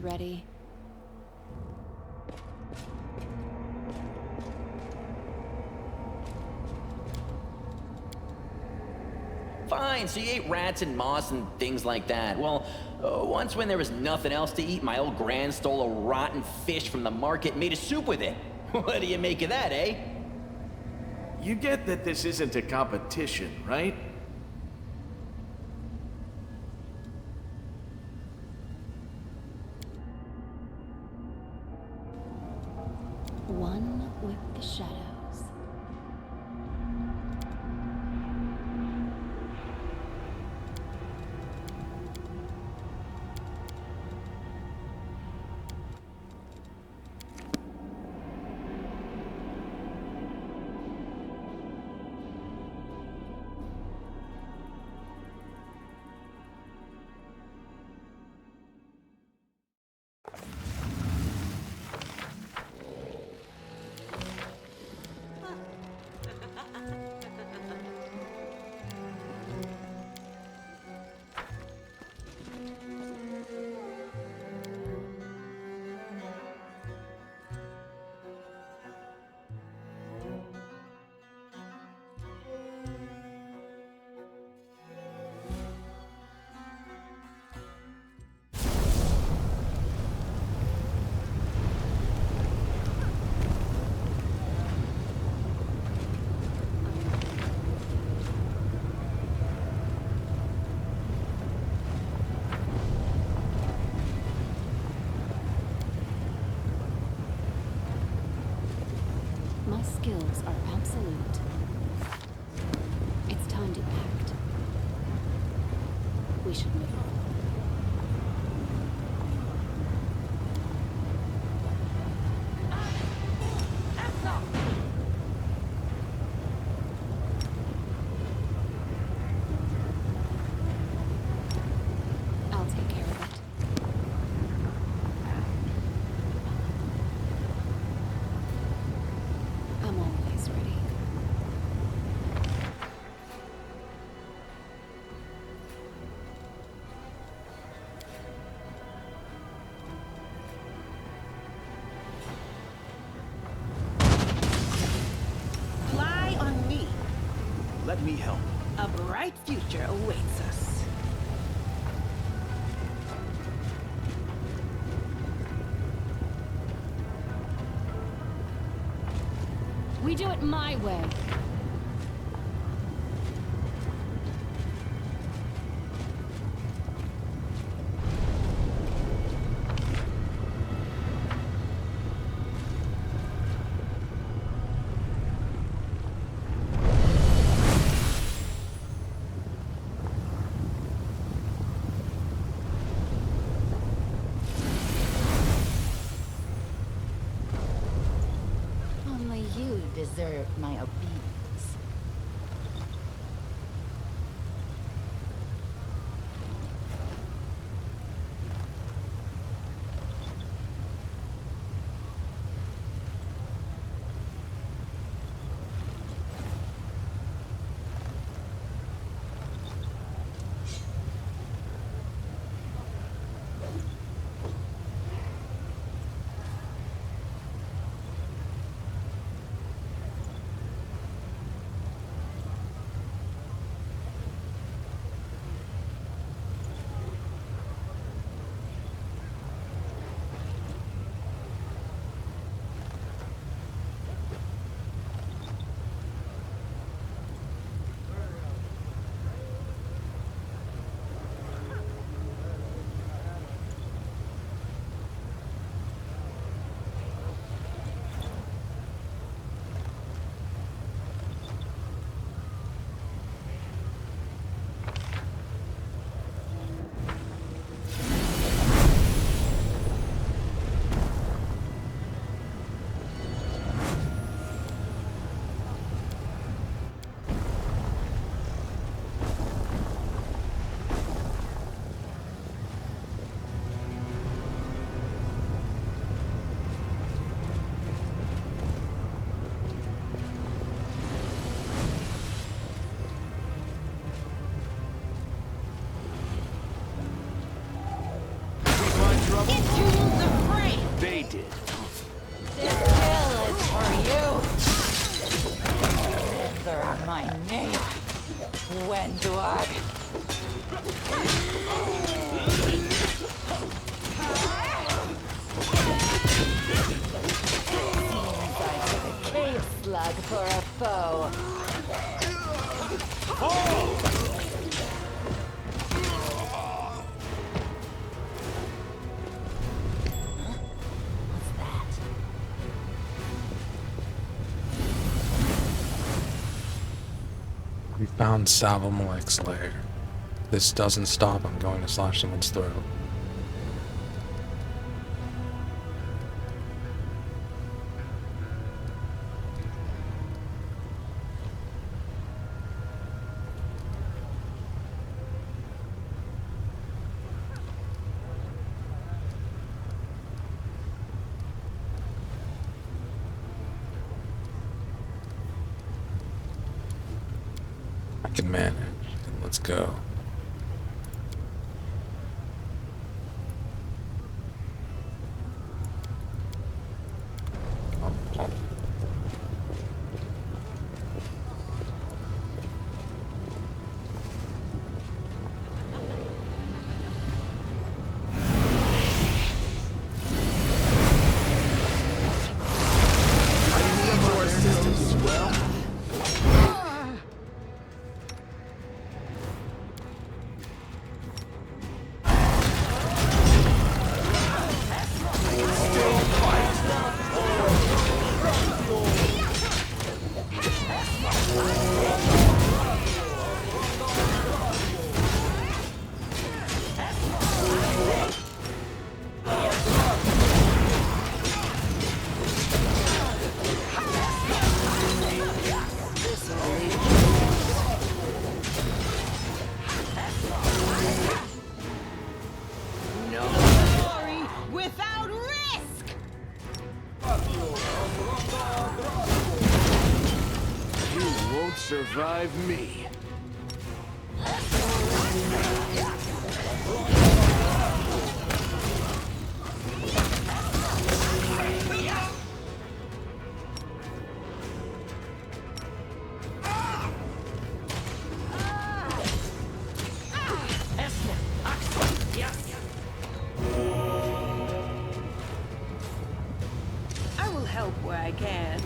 ready. Fine, so you ate rats and moss and things like that. Well, once when there was nothing else to eat, my old gran stole a rotten fish from the market and made a soup with it. What do you make of that, eh? You get that this isn't a competition, right? One with the shadows. My skills are absolute. It's time to act. We should move. I'll take care of it. I'm always ready. Fly on me. Let me help. A bright future awaits us. We do it my way. Only you deserve my obedience. Wendwag. Seems I took a cave slug for a foe. What's that? We found Salvamalek's lair. This doesn't stop, I'm going to slash someone's throat. I can manage. Let's go. Oh. Survive me. I will help where I can.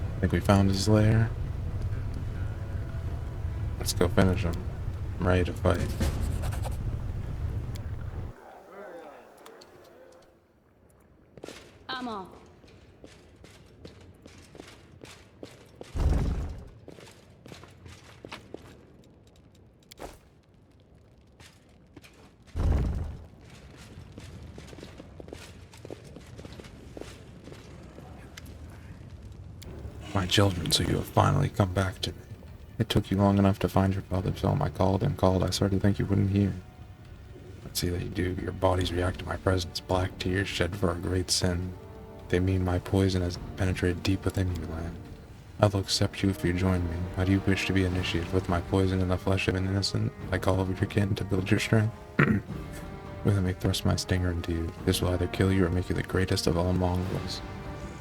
I think we found his lair. Let's go finish him. I'm ready to fight. I'm off. My children, so you have finally come back to me. It took you long enough to find your father's home. I called and called. I started to think you wouldn't hear. Let's see that you do. Your bodies react to my presence. Black tears shed for a great sin. They mean my poison has penetrated deep within you, land. I will accept you if you join me. How do you wish to be initiated? With my poison in the flesh of an innocent, like all of your kin, to build your strength? With it may thrust my stinger into you. This will either kill you or make you the greatest of all Mongols.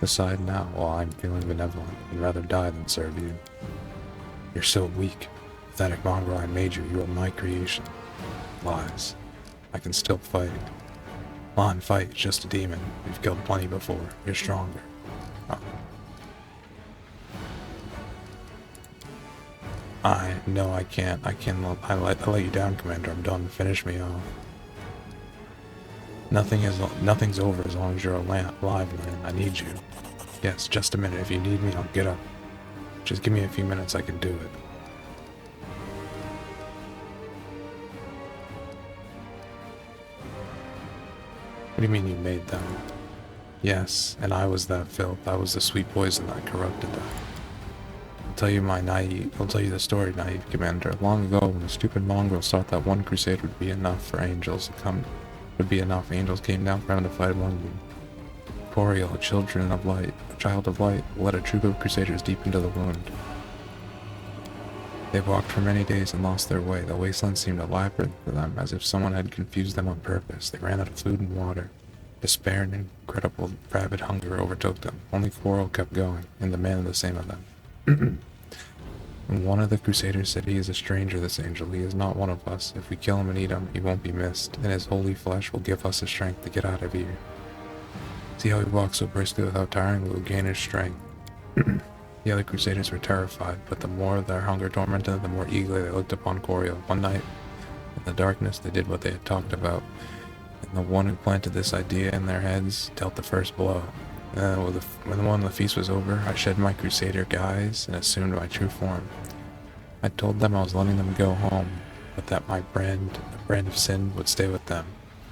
Decide now, while I'm feeling benevolent. I'd rather die than serve you. You're so weak. Pathetic mongrel, I made you. You are my creation. Lies. I can still fight. Lon, fight. It's just a demon. We've killed plenty before. You're stronger. Oh. No, I can't. I let you down, Commander. I'm done. Finish me off. Nothing's over as long as you're alive, man. I need you. Yes, just a minute. If you need me, I'll get up. Just give me a few minutes, I can do it. What do you mean you made them? Yes, and I was that filth. I was the sweet poison that corrupted them. I'll tell you the story, naive commander. Long ago, when the stupid mongrels thought that one crusade would be enough for angels to come, angels came down from heaven to fight among them. Coriel, a child of light, led a troop of crusaders deep into the wound. They walked for many days and lost their way. The wasteland seemed a labyrinth for them, as if someone had confused them on purpose. They ran out of food and water. Despair and incredible rabid hunger overtook them. Only Coriel kept going, and the man the same of them. And one of the crusaders said, "He is a stranger, this angel. He is not one of us. If we kill him and eat him, he won't be missed, and his holy flesh will give us the strength to get out of here. See how he walks so briskly without tiring? We will gain his strength." The other crusaders were terrified, but the more their hunger tormented them, the more eagerly they looked upon Coriel. One night, in the darkness, they did what they had talked about, and the one who planted this idea in their heads dealt the first blow. When the feast was over, I shed my crusader guise and assumed my true form. I told them I was letting them go home, but that the brand of sin would stay with them,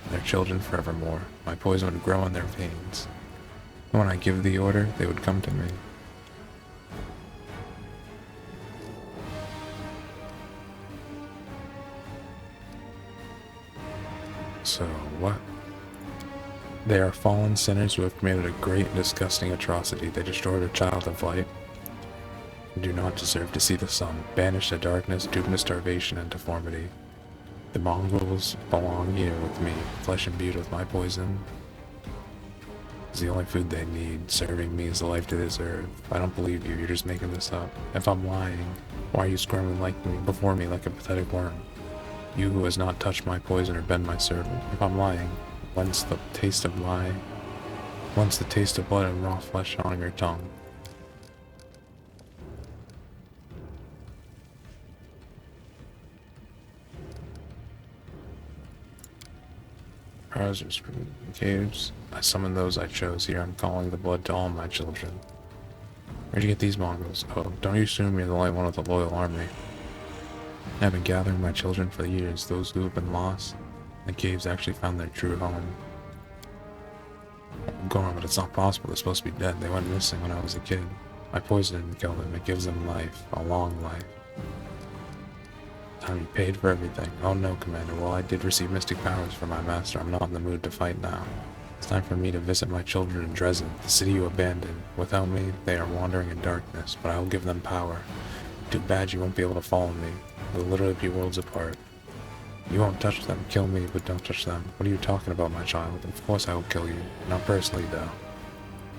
and their children forevermore. My poison would grow in their veins. And when I give the order, they would come to me. So, what? They are fallen sinners who have committed a great and disgusting atrocity. They destroyed a child of light and do not deserve to see the sun, banished to darkness, doomed to starvation and deformity. The mongrels belong here with me, flesh imbued with my poison is the only food they need. Serving me is the life they deserve. I don't believe you, you're just making this up. If I'm lying, why are you squirming before me like a pathetic worm? You who has not touched my poison or been my servant. If I'm lying, once the taste of blood and raw flesh on your tongue. Browsers from caves. I summon those I chose here. I'm calling the blood to all my children. Where'd you get these mongrels? Oh, don't you assume you're the only one with a loyal army. I've been gathering my children for years. Those who have been lost in the caves actually found their true home. I'm going, but it's not possible. They're supposed to be dead. They went missing when I was a kid. My poison didn't kill them. It gives them life. A long life. Time you paid for everything. Oh no, Commander. While I did receive mystic powers from my master, I'm not in the mood to fight now. It's time for me to visit my children in Dresden, the city you abandoned. Without me, they are wandering in darkness, but I will give them power. Too bad you won't be able to follow me. We'll literally be worlds apart. You won't touch them. Kill me, but don't touch them. What are you talking about, my child? Of course I will kill you. Not personally, though.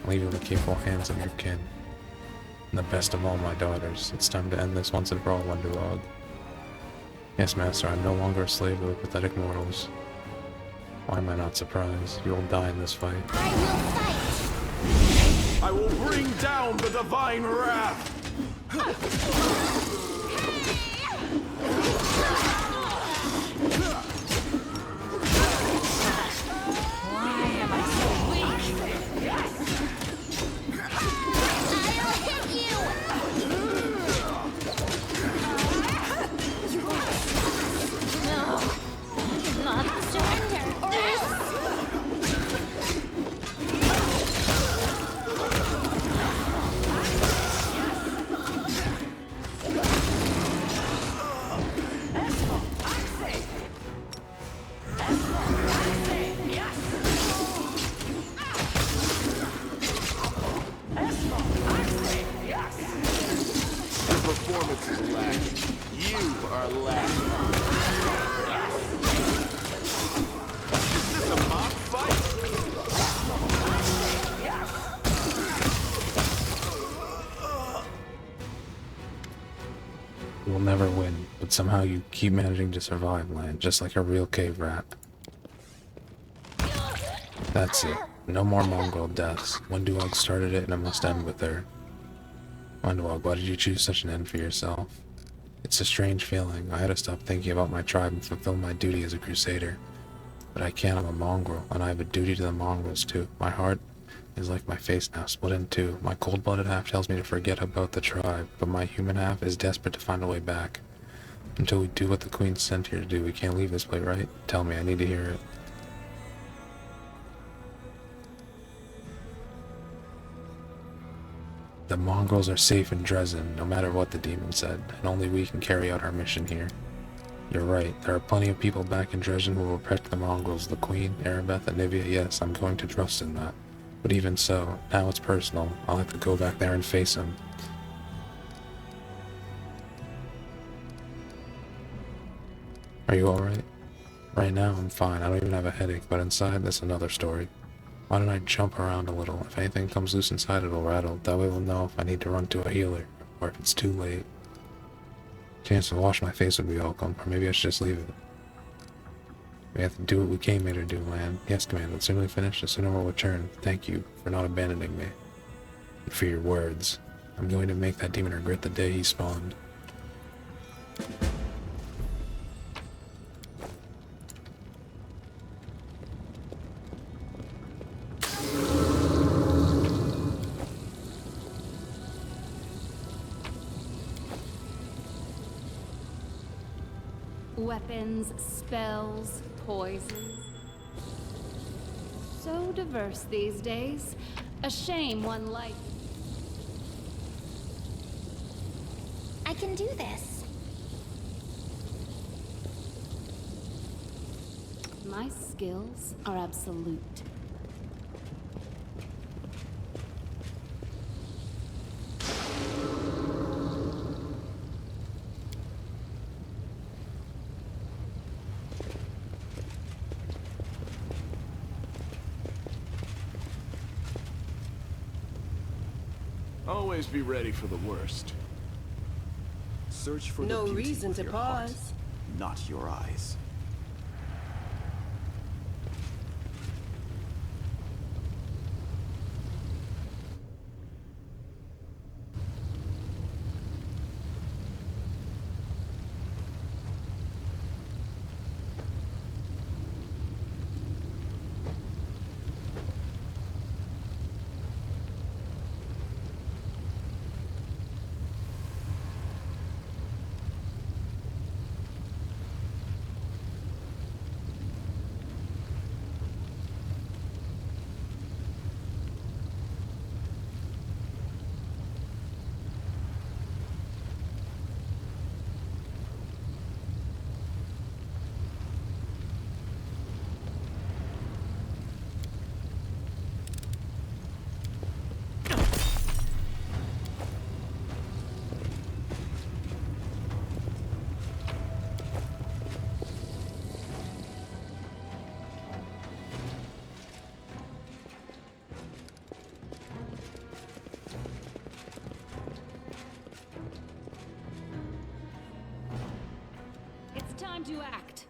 I'll leave you in the capable hands of your kin. And the best of all my daughters. It's time to end this once and for all, Wonderlog. Yes, Master, I'm no longer a slave to the pathetic mortals. Why am I not surprised? You will die in this fight. I will fight! I will bring down the divine wrath! Why am I so weak? I'll hit you! No, I cannot surrender. Your performance is lacking. You are lacking. Is this a mock fight? We'll never win, but somehow you keep managing to survive, Land, just like a real cave rat. That's it. No more mongrel deaths. Wendewog started it and it must end with her. Wendewog, why did you choose such an end for yourself? It's a strange feeling. I had to stop thinking about my tribe and fulfill my duty as a crusader. But I can't, I'm a mongrel, and I have a duty to the mongrels too. My heart is like my face now, split in two. My cold-blooded half tells me to forget about the tribe, but my human half is desperate to find a way back. Until we do what the Queen sent here to do, we can't leave this place, right? Tell me, I need to hear it. The Mongols are safe in Dresden, no matter what the demon said, and only we can carry out our mission here. You're right, there are plenty of people back in Dresden who will protect the Mongols, the Queen, Arabeth, and Nivea. Yes, I'm going to trust in that. But even so, now it's personal. I'll have to go back there and face him. Are you alright? Right now, I'm fine. I don't even have a headache, but inside, that's another story. Why don't I jump around a little? If anything comes loose inside, it'll rattle. That way we'll know if I need to run to a healer, or if it's too late. Chance to wash my face would be welcome, or maybe I should just leave it. We have to do what we came here to do, man. Yes, Commander. The sooner we finish, the sooner we'll return. Thank you for not abandoning me. And for your words. I'm going to make that demon regret the day he spawned. Weapons, spells, poisons. So diverse these days. A shame one life. I can do this. My skills are absolute. Always be ready for the worst. Search for No the beauty reason with to your heart, pause. not your eyes. It's time to act.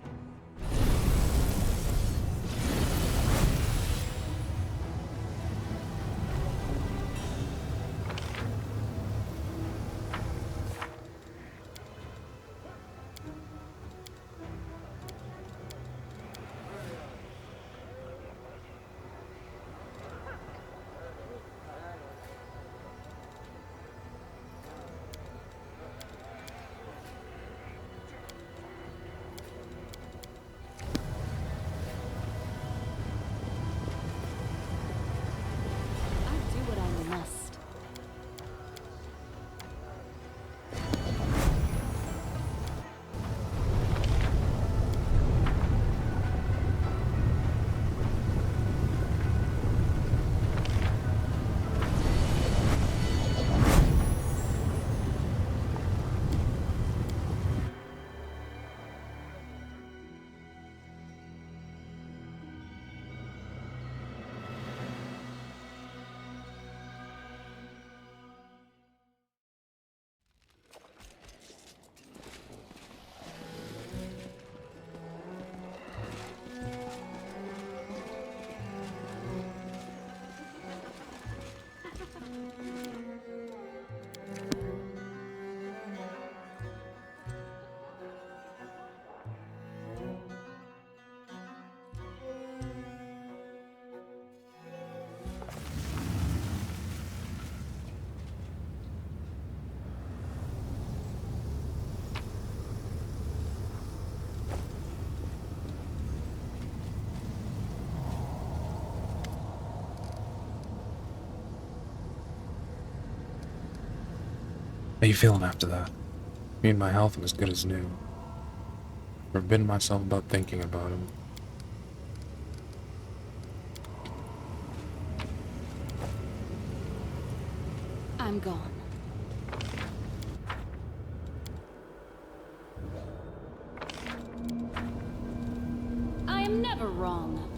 How you feeling after that? Me and my health am as good as new. Forbidden myself about thinking about him. I'm gone. I am never wrong.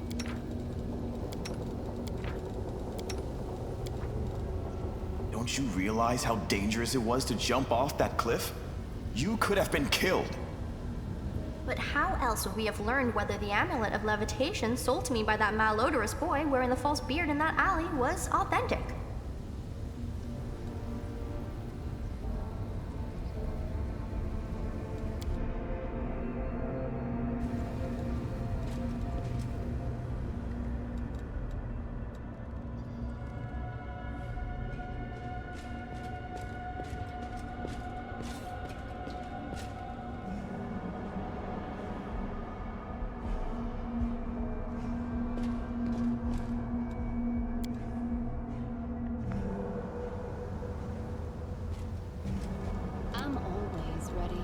Don't you realize how dangerous it was to jump off that cliff? You could have been killed. But how else would we have learned whether the amulet of levitation sold to me by that malodorous boy wearing the false beard in that alley was authentic? I'm always ready.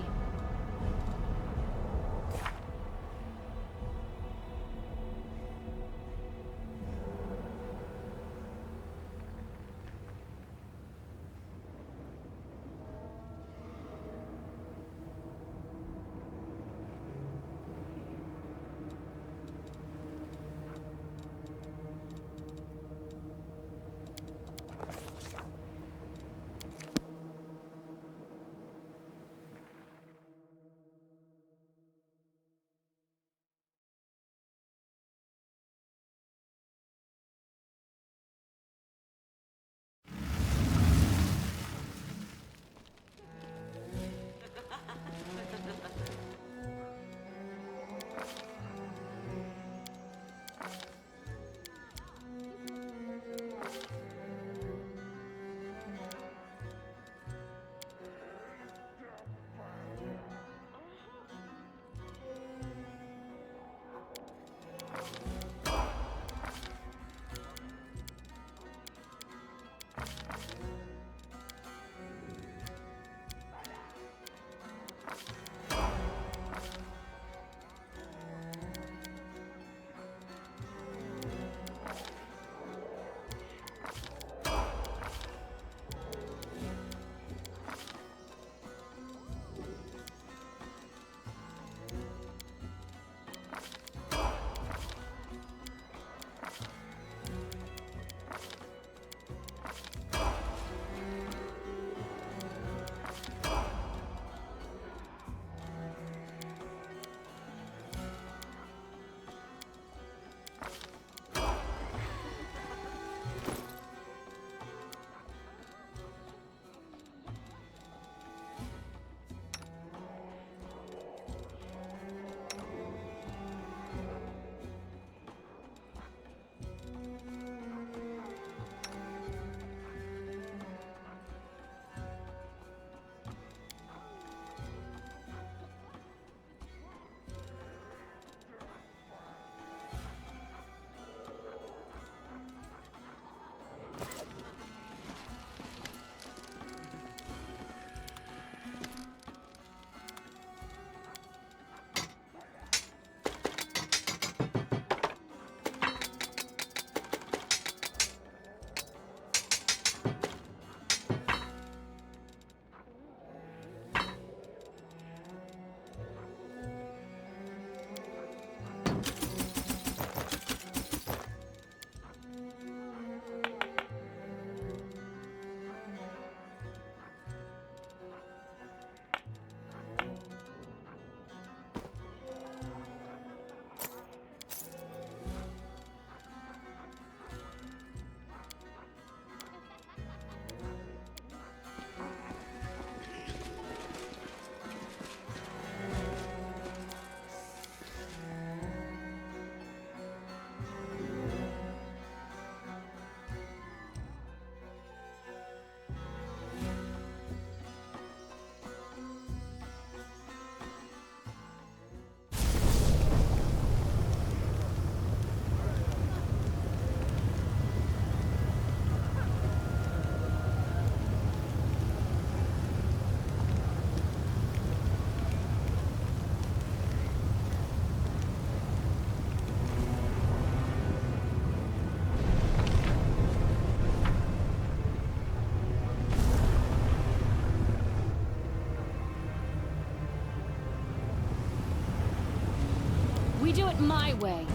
We do it my way.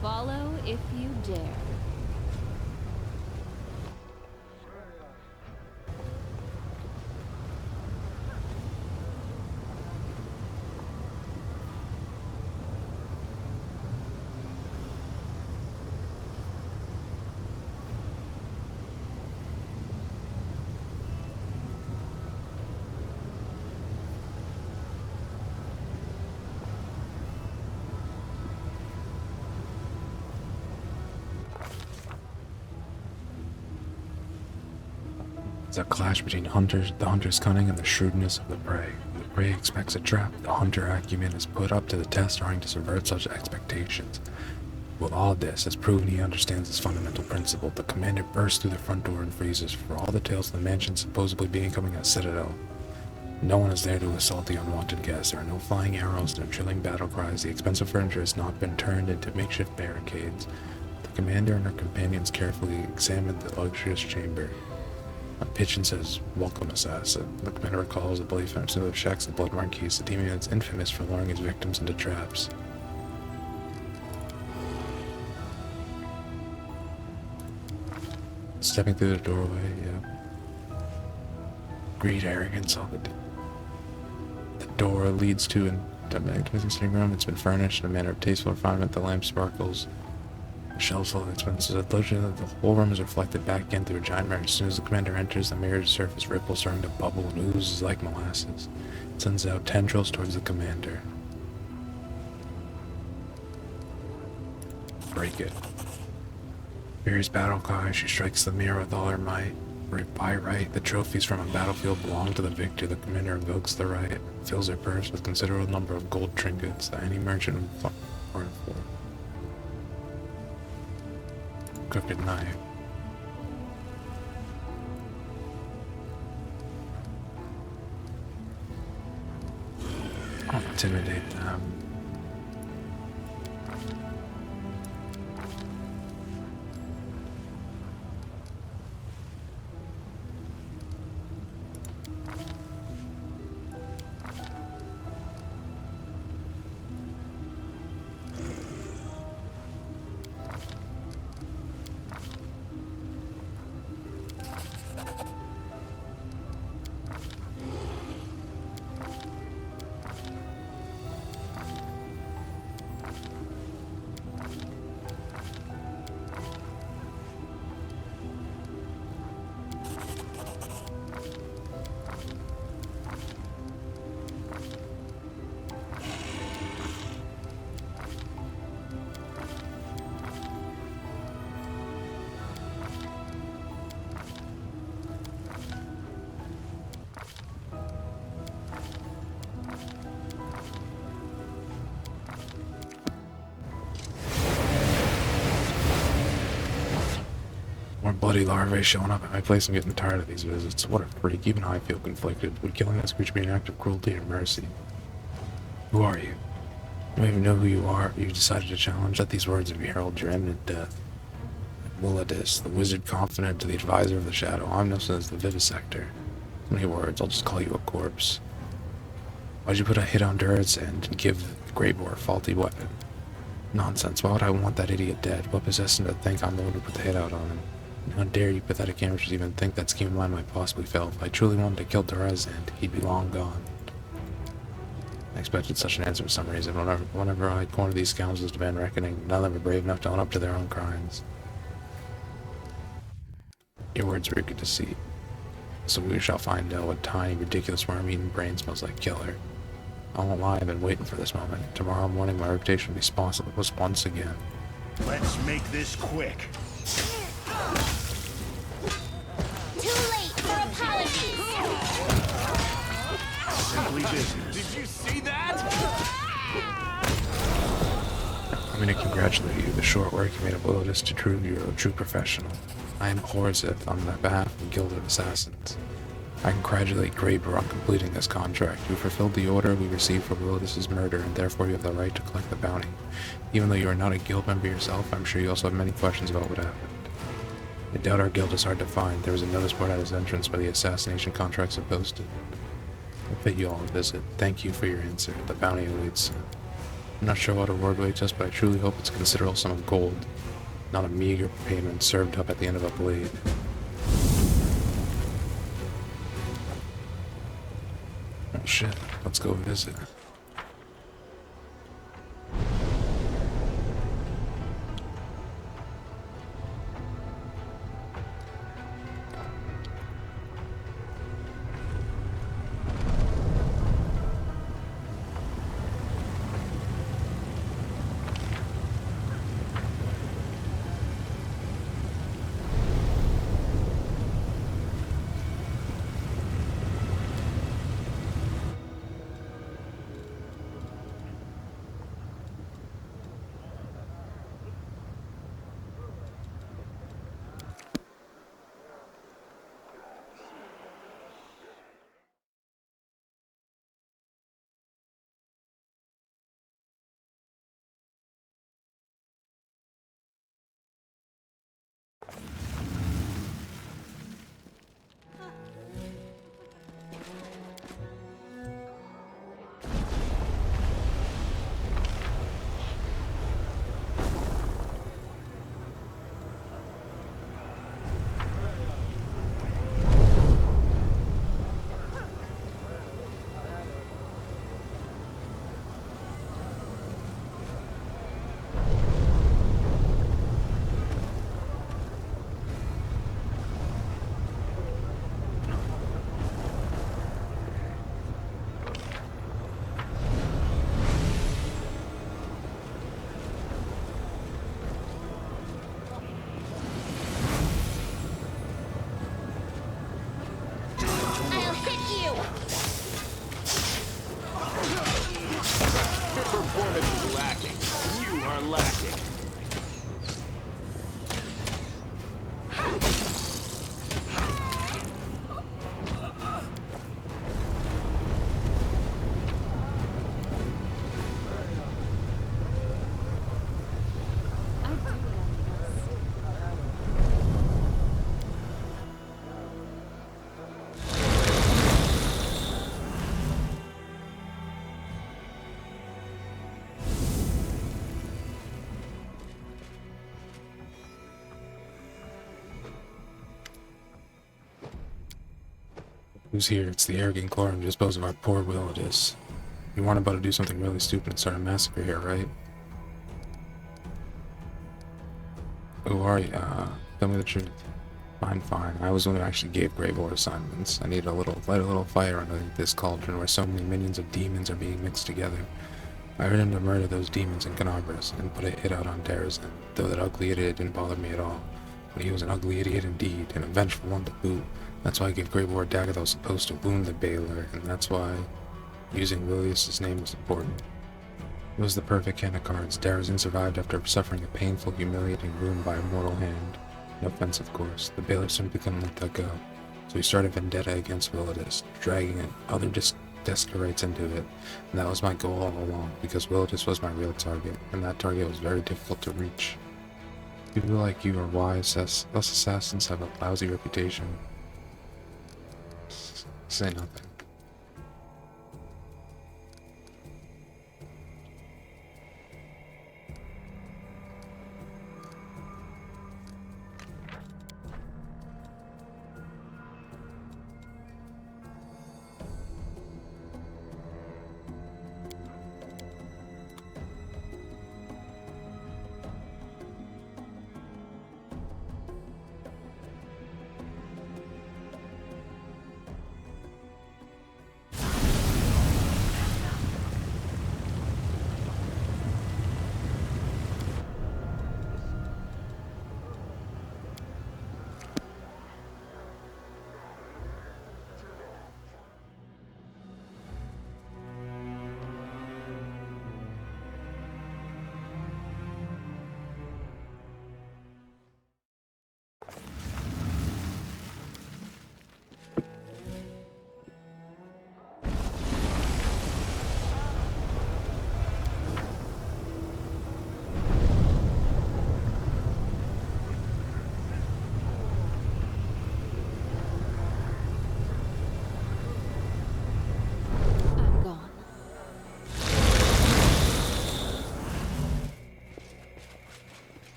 Follow if you dare. It's a clash between the hunter's cunning and the shrewdness of the prey. The prey expects a trap. The hunter acumen is put up to the test, trying to subvert such expectations. With all this has proven he understands this fundamental principle. The commander bursts through the front door and freezes, for all the tales of the mansion supposedly becoming a citadel. No one is there to assault the unwanted guests. There are no flying arrows, no chilling battle cries. The expensive furniture has not been turned into makeshift barricades. The commander and her companions carefully examine the luxurious chamber. A pigeon says, "Welcome, assassin." The commander recalls the bloody fence of Shax's blood marquise, the demon that's infamous for luring his victims into traps. Stepping through the doorway, yeah. Greed, arrogance, all the door leads to a magnificent sitting room. It's been furnished in a manner of tasteful refinement. The lamp sparkles. The shelves full of expenses. The whole room is reflected back in through a giant mirror. As soon as the commander enters, the mirror's surface ripples, starting to bubble and oozes like molasses. It sends out tendrils towards the commander. Break it. Furious battle cry. She strikes the mirror with all her might. By right, the trophies from a battlefield belong to the victor. The commander invokes the right, fills her purse with a considerable number of gold trinkets that any merchant would bargain for. Crooked knife. I'll intimidate them. More bloody larvae showing up at my place. I'm getting tired of these visits. What a freak. Even I feel conflicted. Would killing this creature be an act of cruelty or mercy? Who are you? You don't even know who you are. You decided to challenge. Let these words of you herald your imminent death. Willadis, the wizard confidant to the advisor of the shadow. I'm known as the vivisector. So many words, I'll just call you a corpse. Why'd you put a hit on Durr's end and give the Great Boar a faulty weapon? Nonsense. Why would I want that idiot dead? What possessed him to think I'm the one who put the hit out on him? How dare you pathetic amateurs even think that scheme of mine might possibly fail? If I truly wanted to kill Durr's end, he'd be long gone. I expected such an answer for some reason. Whenever I corner these scoundrels to demand reckoning, none of them are brave enough to own up to their own crimes. Your words reek of deceit. So we shall find out what tiny, ridiculous worm-eating brain smells like killer. I won't lie, I've been waiting for this moment. Tomorrow morning my reputation will be spotless once again. Let's make this quick. Too late for apologies. Simply business. Did you see that? I'm going to congratulate you. The short work you made of Willadis to prove you're a true professional. I am Horseth on behalf of the Guild of Assassins. I congratulate Graber on completing this contract. You fulfilled the order we received for Willis's murder, and therefore you have the right to collect the bounty. Even though you are not a guild member yourself, I'm sure you also have many questions about what happened. I doubt our guild is hard to find. There was a notice board at his entrance where the assassination contracts are posted. I bid you all a visit. Thank you for your answer. The bounty awaits. I'm not sure what reward awaits us, but I truly hope it's a considerable sum of gold, not a meager payment served up at the end of a blade. Oh shit, let's go visit. I'll hit you! Your performance is lacking. You are lacking. Who's here? It's the arrogant Clore who disposed of our poor Will it is. You weren't about to do something really stupid and start a massacre here, right? Who are you? Tell me the truth. Fine. I was the one who actually gave Greydfall assignments. I need light a little fire underneath this cauldron where so many minions of demons are being mixed together. I ordered him to murder those demons in Canabras and put a hit out on Terrazin, though that ugly idiot didn't bother me at all. But he was an ugly idiot indeed, and a vengeful one to boot. That's why I gave Greydfall a dagger that was supposed to wound the Baylor, and that's why using Lilius's name was important. It was the perfect hand of cards. Terrazin survived after suffering a painful, humiliating wound by a mortal hand. No offense, of course. The Baylor simply couldn't let that go. So he started a vendetta against Willidus, dragging other Descarites into it. And that was my goal all along, because Willidus was my real target, and that target was very difficult to reach. People like you are wise, us assassins have a lousy reputation. Say nothing.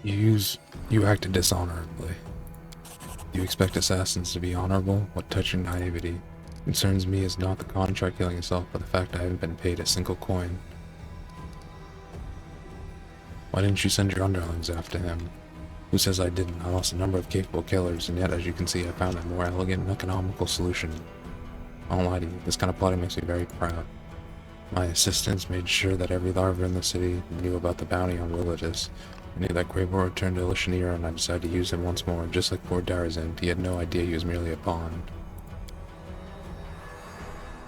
You acted dishonorably. You expect assassins to be honorable? What touching naivety. Concerns me is not the contract killing itself, but the fact I haven't been paid a single coin. Why didn't you send your underlings after him? Who says I didn't? I lost a number of capable killers, and yet, as you can see, I found a more elegant and economical solution. I won't lie to you, this kind of plotting makes me very proud. My assistants made sure that every larva in the city knew about the bounty on villages. I knew that Grey Boar returned to Lishanira, and I decided to use him once more, just like poor Darazin. He had no idea he was merely a pawn.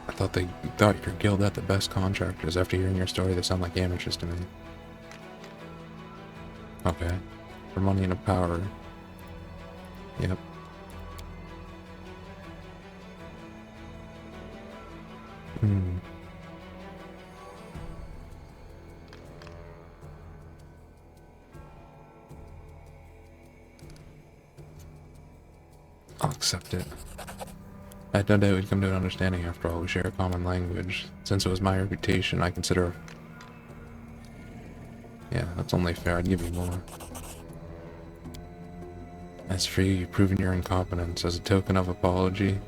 I thought your guild had the best contractors. After hearing your story, they sound like amateurs to me. Okay. For money and power. Yep. I'll accept it. I had no doubt we'd come to an understanding after all. We share a common language. Since it was my reputation, I consider... Yeah, that's only fair. I'd give you more. As for you, you've proven your incompetence. As a token of apology,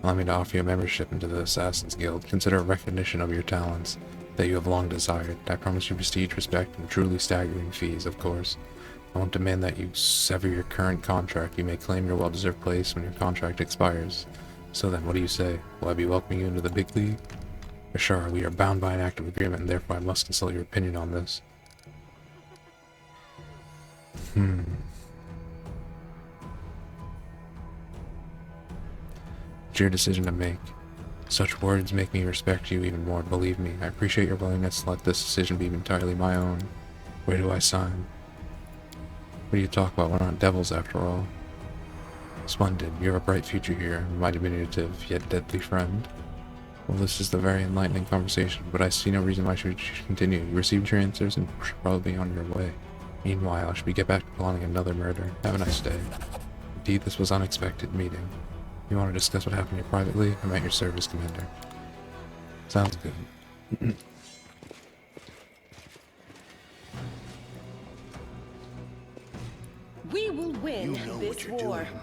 allow me to offer you a membership into the Assassin's Guild. Consider a recognition of your talents that you have long desired. I promise you prestige, respect, and truly staggering fees, of course. I won't demand that you sever your current contract. You may claim your well-deserved place when your contract expires. So then, what do you say? Will I be welcoming you into the big league? Archara, we are bound by an active agreement, and therefore I must consult your opinion on this. It's your decision to make. Such words make me respect you even more, believe me. I appreciate your willingness to let this decision be entirely my own. Where do I sign? What do you talk about? We're not devils after all. Splendid. You have a bright future here, my diminutive yet deadly friend. Well, this is the very enlightening conversation, but I see no reason why we should continue. You received your answers and should probably be on your way. Meanwhile, should we get back to planning another murder? Have a nice day. Indeed, this was an unexpected meeting. You want to discuss what happened here privately? I'm at your service, Commander. Sounds good. We will win You know this what you're war. doing.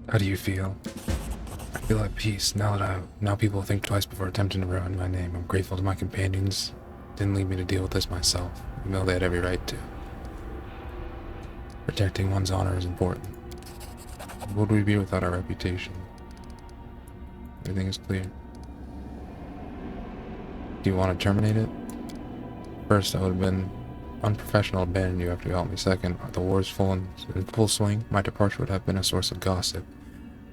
How do you feel? I feel at peace now people think twice before attempting to ruin my name. I'm grateful to my companions. Didn't leave me to deal with this myself, even though they had every right to. Protecting one's honor is important. What would we be without our reputation? Everything is clear. Do you want to terminate it? First, I would have been unprofessional to abandon you after you helped me. Second, the war is in full swing. My departure would have been a source of gossip,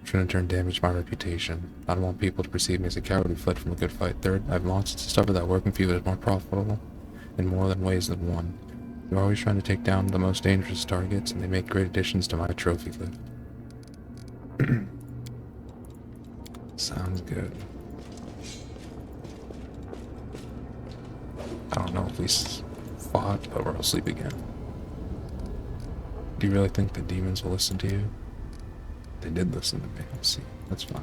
which would in turn damage my reputation. I don't want people to perceive me as a coward who fled from a good fight. Third, I've long since discovered that working for you is more profitable in more than ways than one. You're always trying to take down the most dangerous targets, and they make great additions to my trophy list. Sounds good. I don't know if we fought, but we'll sleep again. Do you really think the demons will listen to you? They did listen to me. Let's see. That's fine.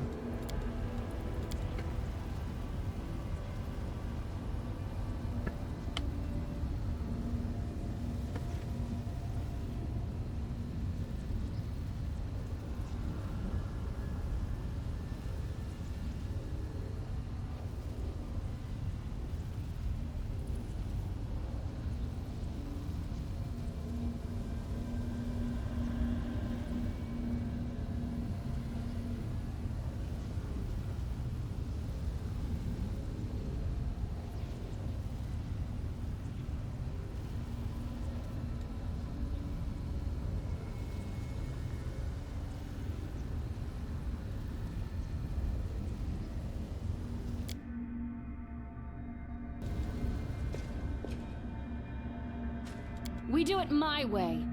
We do it my way.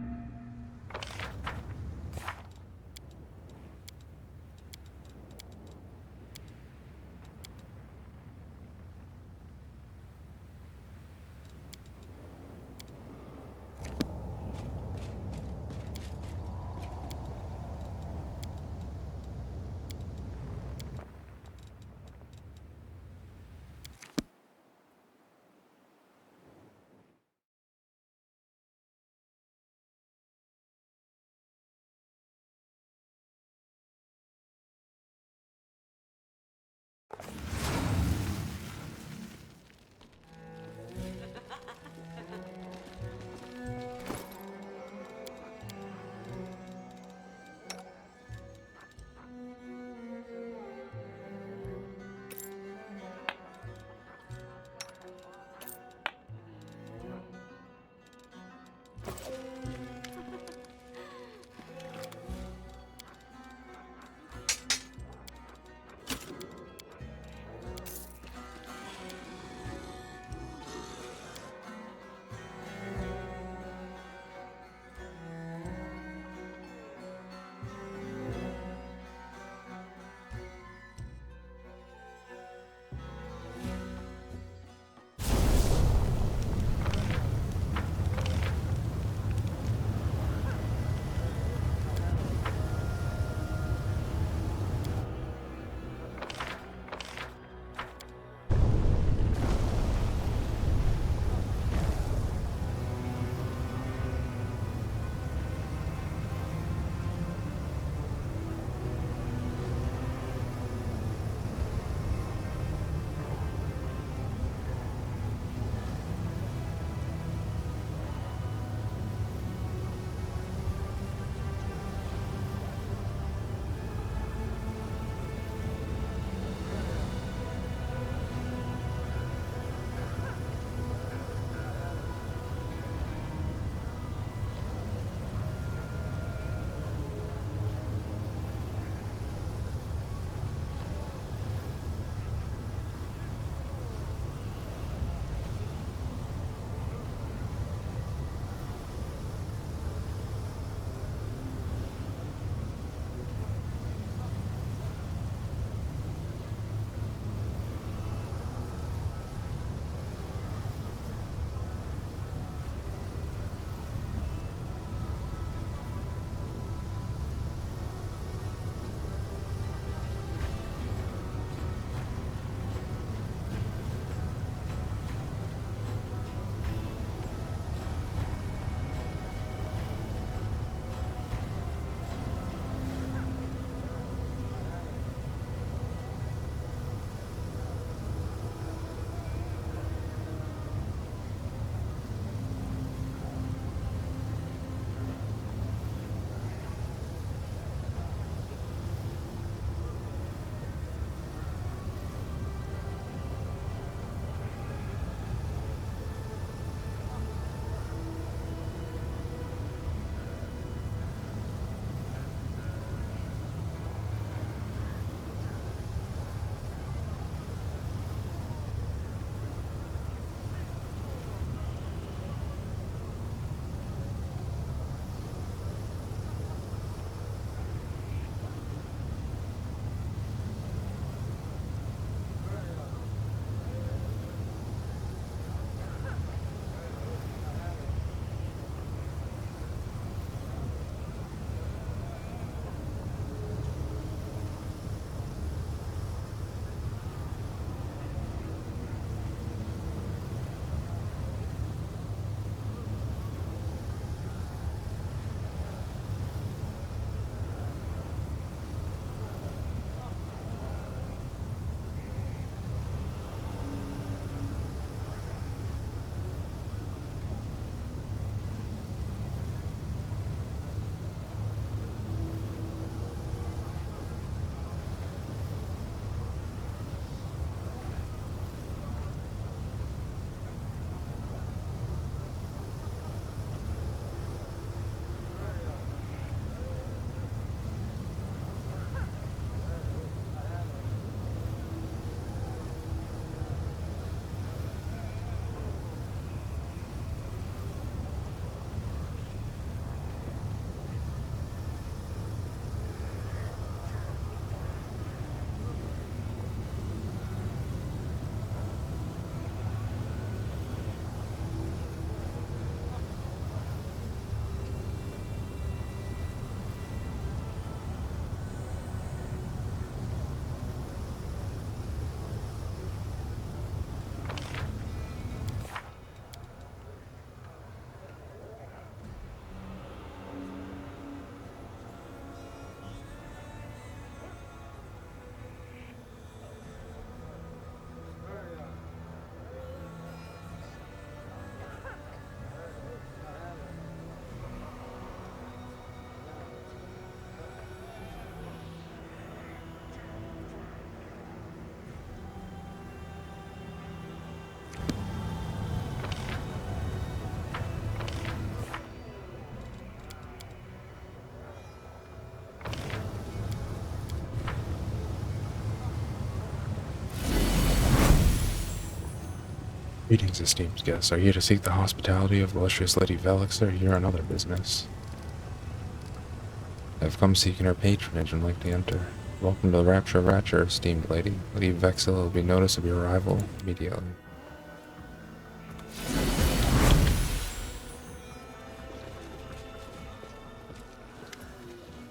Greetings, esteemed guests. Are you here to seek the hospitality of illustrious Lady Velix, or you're on other business? I've come seeking her patronage and like to enter. Welcome to the ArcharaArchara, esteemed lady. Lady Vexilla will be notice of your arrival immediately.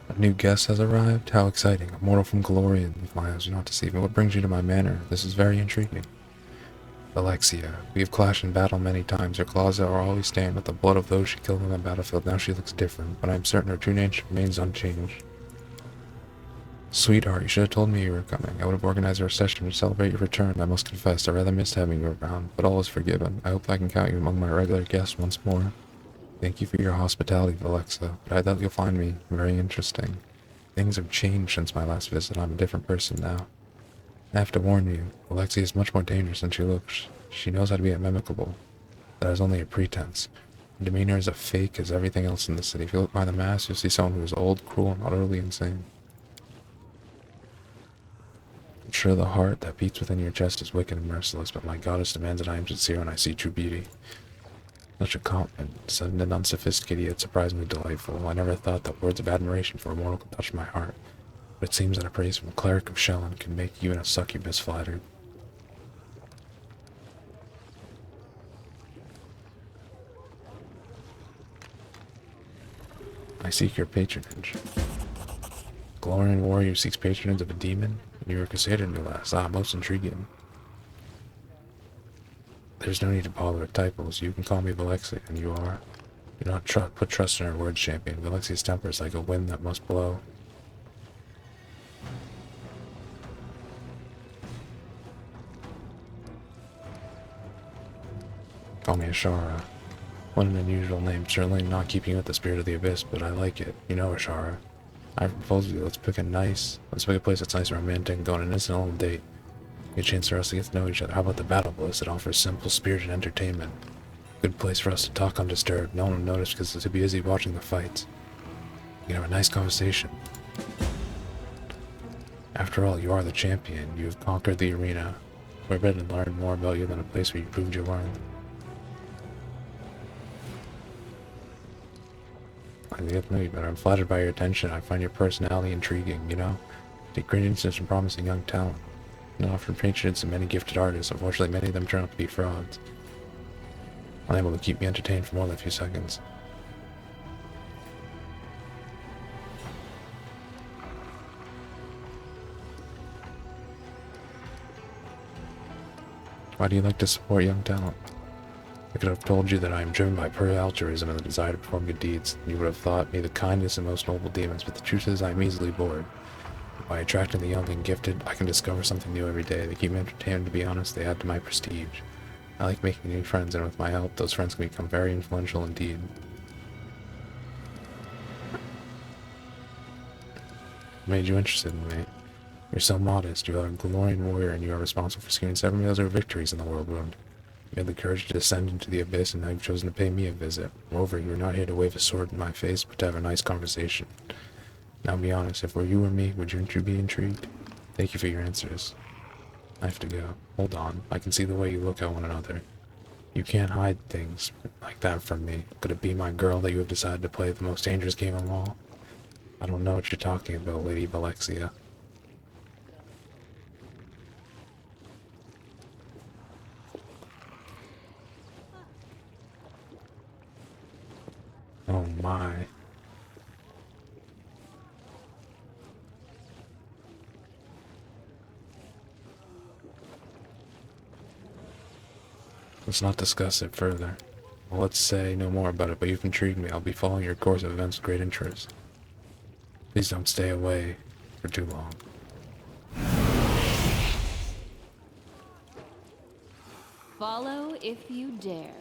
A new guest has arrived? How exciting. A mortal from Galorian, if my eyes do not deceive me. What brings you to my manor? This is very intriguing. Alexia. We have clashed in battle many times. Her claws are always stained with the blood of those she killed on the battlefield. Now she looks different, but I am certain her true nature remains unchanged. Sweetheart, you should have told me you were coming. I would have organized a reception to celebrate your return. I must confess, I rather missed having you around, but all is forgiven. I hope I can count you among my regular guests once more. Thank you for your hospitality, Alexa, but I doubt you'll find me very interesting. Things have changed since my last visit. I'm a different person now. I have to warn you, Alexia is much more dangerous than she looks. She knows how to be amicable. That is only a pretense. Her demeanor is as fake as everything else in the city. If you look behind the mask, you'll see someone who is old, cruel, and utterly insane. I'm sure the heart that beats within your chest is wicked and merciless, but my goddess demands that I am sincere when I see true beauty. Such a compliment, sudden and unsophisticated yet surprisingly delightful. I never thought that words of admiration for a mortal could touch my heart, but it seems that a praise from a cleric of Shelyn can make even a succubus flattered. I seek your patronage. Glorian warrior seeks patronage of a demon? You were a crusader in your last. Ah, most intriguing. There's no need to bother with typos. You can call me Velexia, and you are. Do not put trust in her words, champion. Velexia's temper is like a wind that must blow. Call me Archara. What an unusual name. Certainly not keeping with the spirit of the abyss, but I like it. You know, Archara. I propose to you, let's pick a place that's nice and romantic and go on an instant little date. Get a chance for us to get to know each other. How about the battle bliss? It offers simple, spirited entertainment. Good place for us to talk undisturbed. No one will notice because they'll be busy watching the fights. You can have a nice conversation. After all, you are the champion. You have conquered the arena. We're better to learn more about you than a place where you proved your worth. I get to know you better. I'm flattered by your attention. I find your personality intriguing, you know? Take great interest in promising young talent. And offer patronage to many gifted artists. Unfortunately, many of them turn out to be frauds. Unable to keep me entertained for more than a few seconds. Why do you like to support young talent? I could have told you that I am driven by pure altruism and the desire to perform good deeds. You would have thought me the kindest and most noble demons, but the truth is I am easily bored. By attracting the young and gifted, I can discover something new every day. They keep me entertained, to be honest, they add to my prestige. I like making new friends, and with my help, those friends can become very influential indeed. What made you interested in me? You're so modest, you are a Galorian warrior, and you are responsible for securing 7 meals or victories in the world wound. You had the courage to descend into the abyss, and now you've chosen to pay me a visit. Moreover, you're not here to wave a sword in my face, but to have a nice conversation. Now be honest, if it were you or me, would you be intrigued? Thank you for your answers. I have to go. Hold on, I can see the way you look at one another. You can't hide things like that from me. Could it be my girl that you have decided to play the most dangerous game of all? I don't know what you're talking about, Lady Velexia. Oh my. Let's not discuss it further. Well, let's say no more about it, but you've intrigued me. I'll be following your course of events with great interest. Please don't stay away for too long. Follow if you dare.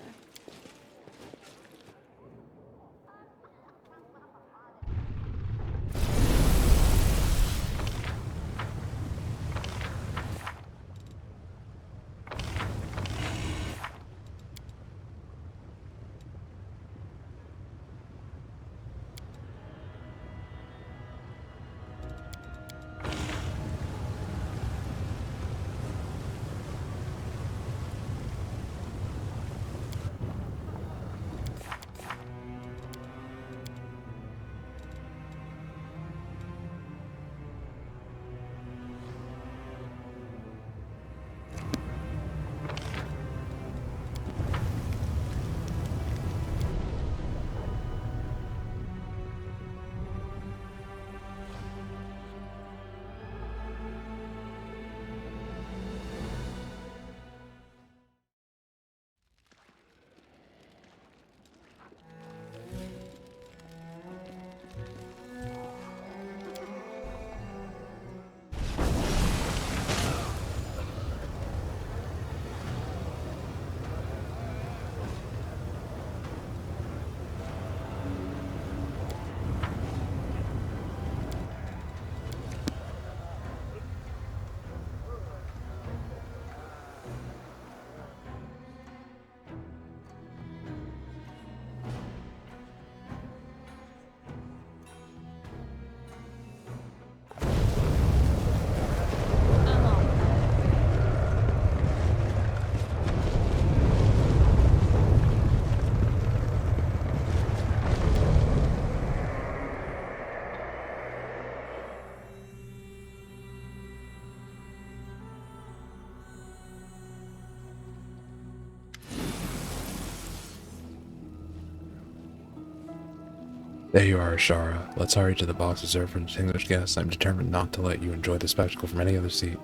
There you are, Archara. Let's hurry to the box reserved for distinguished guests. I'm determined not to let you enjoy the spectacle from any other seat.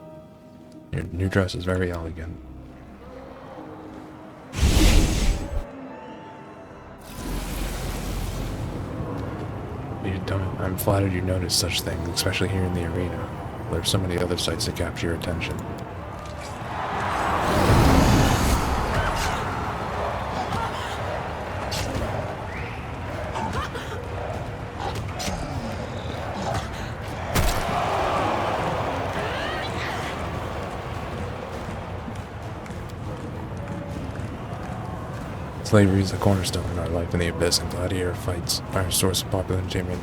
Your new dress is very elegant. I'm flattered you noticed such things, especially here in the arena. There are so many other sights to capture your attention. Slavery is the cornerstone in our life in the Abyss, and gladiator fights are a source of popular entertainment.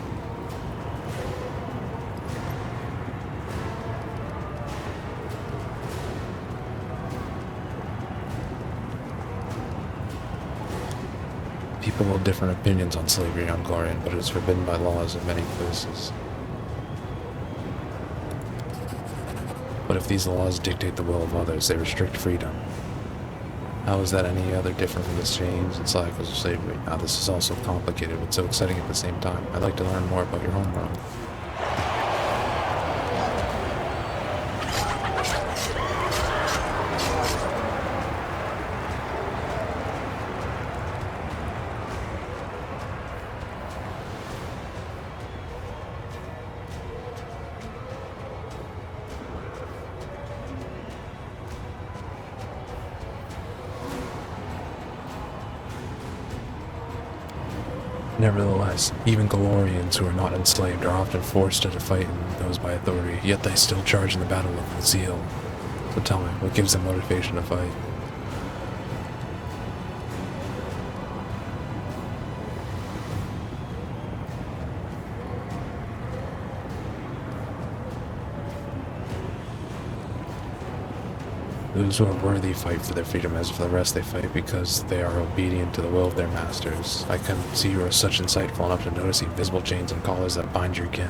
People hold different opinions on slavery on Glorian, but it is forbidden by laws in many places. But if these laws dictate the will of others, they restrict freedom. How is that any other different from the chains and cycles of slavery? Now this is also complicated, but so exciting at the same time. I'd like to learn more about your homeworld. Nevertheless, even Galorians who are not enslaved are often forced to fight those by authority, yet they still charge in the battle with zeal. So tell me, what gives them motivation to fight? Those who are worthy fight for their freedom, as for the rest they fight because they are obedient to the will of their masters. I can see you are such insightful enough to notice the invisible chains and collars that bind your kin.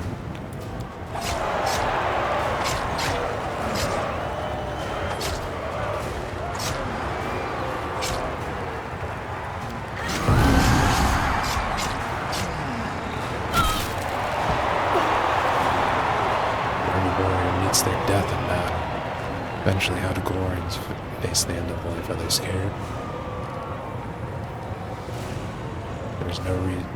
Every warrior meets their death in battle. Eventually, how do Glorians face the end of life? Are they scared? There's no reason.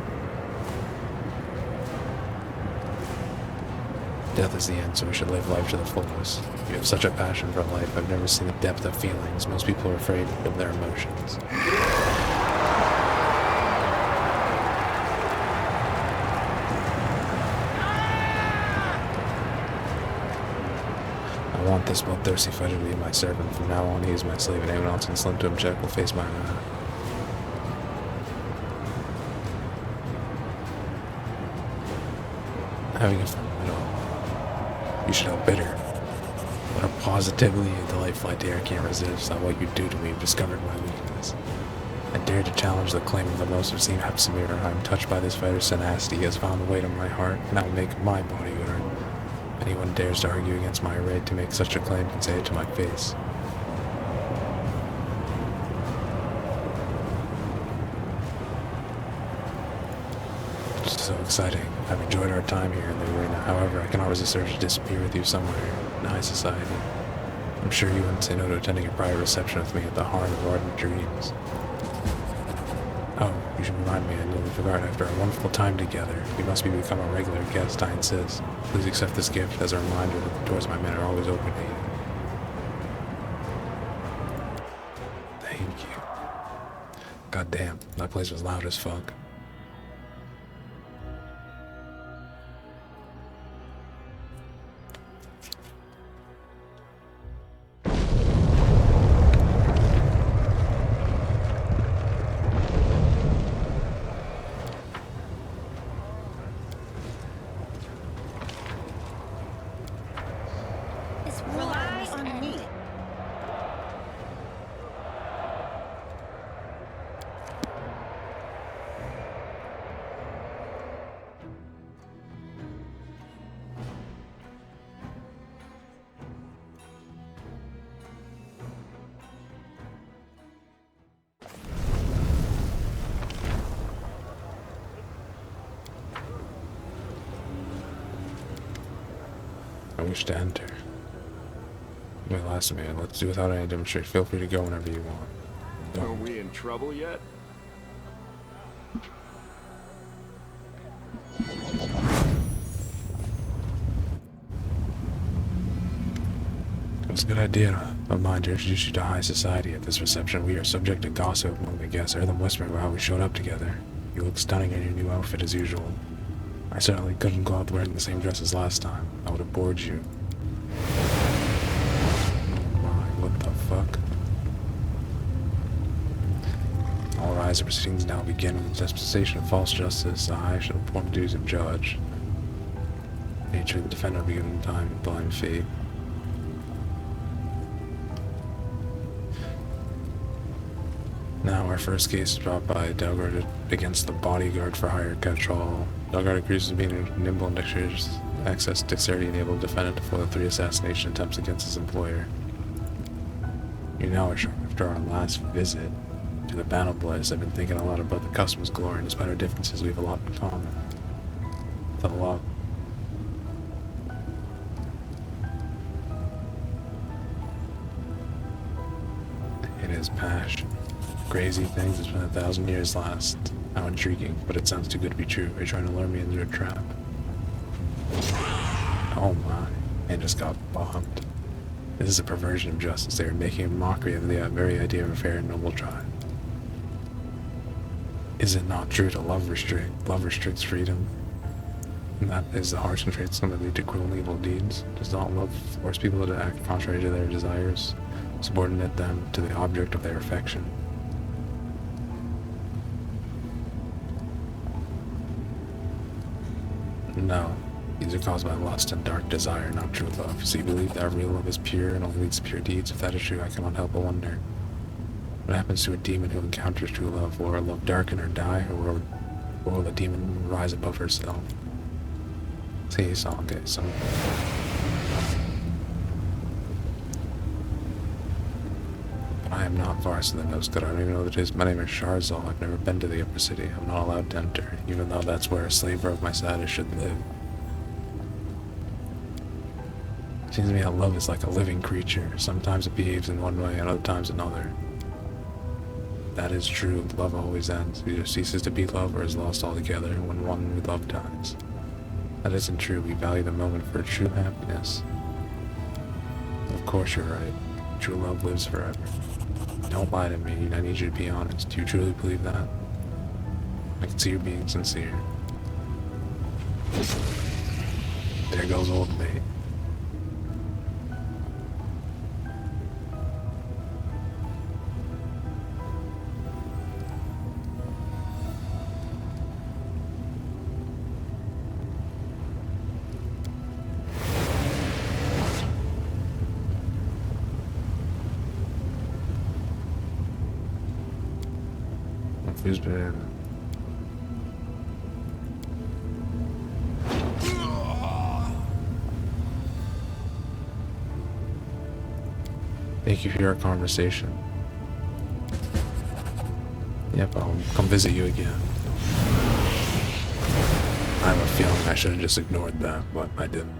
Death is the end, so we should live life to the fullest. You have such a passion for life. I've never seen the depth of feelings. Most people are afraid of their emotions. I want this bloodthirsty fighter to be my servant. From now on, he is my slave, and anyone else insolent to him check will face my wrath. Having a fun at all. You should know bitter. What a positively delightful idea I can't resist. That what you do to me, you've discovered my weakness. I dare to challenge the claim of the most obscene Hepsimir. I am touched by this fighter's tenacity. He has found the weight on my heart, and I will make my body learn. Anyone dares to argue against my right to make such a claim can say it to my face. It's so exciting. I've enjoyed our time here in the arena. However, I cannot resist the urge to disappear with you somewhere in high society. I'm sure you wouldn't say no to attending a private reception with me at the Heart of Ardent Dreams. Oh, you should remind me, I nearly forgot. After a wonderful time together, you must become a regular guest, I insist. Please accept this gift as a reminder that the doors of my men are always open to you. Thank you. God damn, that place was loud as fuck. Rely on me. wish to enter. Wait, last minute. Let's do without any demonstration. Feel free to go whenever you want. Are we in trouble yet? It's a good idea of mine to introduce you to high society at this reception. We are subject to gossip among the guests. I heard them whispering about how we showed up together. You look stunning in your new outfit as usual. I certainly couldn't go out wearing the same dress as last time. I would have bored you. Oh my, what the fuck? All rise, the proceedings now begin with the dispensation of false justice. I shall perform the duties of judge. Nature of the defendant will be given time and blind fate. Now, our first case is brought by Delgard against the bodyguard for hire catch-all. Delgard accuses of being a nimble and dexterous access dexterity-enabled defendant to foil 3 assassination attempts against his employer. You know, after our last visit to the battle place, I've been thinking a lot about the customs glory, and despite our differences, we have a lot in common. The love. It is passion. Crazy things that's been 1,000 years last. How intriguing, but it sounds too good to be true. Are you trying to lure me into a trap? Oh my, I just got bombed. This is a perversion of justice. They are making a mockery of the very idea of a fair and noble tribe. Is it not true to love restricts freedom? And that is the harsh traits that lead to cruel and evil deeds. Does not love force people to act contrary to their desires, subordinate them to the object of their affection? No, these are caused by lust and dark desire, not true love. So you believe that real love is pure and only leads to pure deeds? If that is true, I cannot help but wonder. What happens to a demon who encounters true love? Will her love darken or die, or will the demon rise above herself? See, so okay, so... I am not Varsa the Nosgood. I don't even know what it is. My name is Sharzal. I've never been to the upper city. I'm not allowed to enter, even though that's where a slaver of my status should live. Seems to me that love is like a living creature. Sometimes it behaves in one way and other times another. That is true. Love always ends. It either ceases to be love or is lost altogether when one we love dies. That isn't true. We value the moment for true happiness. Of course you're right. True love lives forever. Don't lie to me. I need you to be honest. Do you truly believe that? I can see you being sincere. There goes old mate. Who's been? Thank you for your conversation. Yep, I'll come visit you again. I have a feeling I should have just ignored that, but I didn't.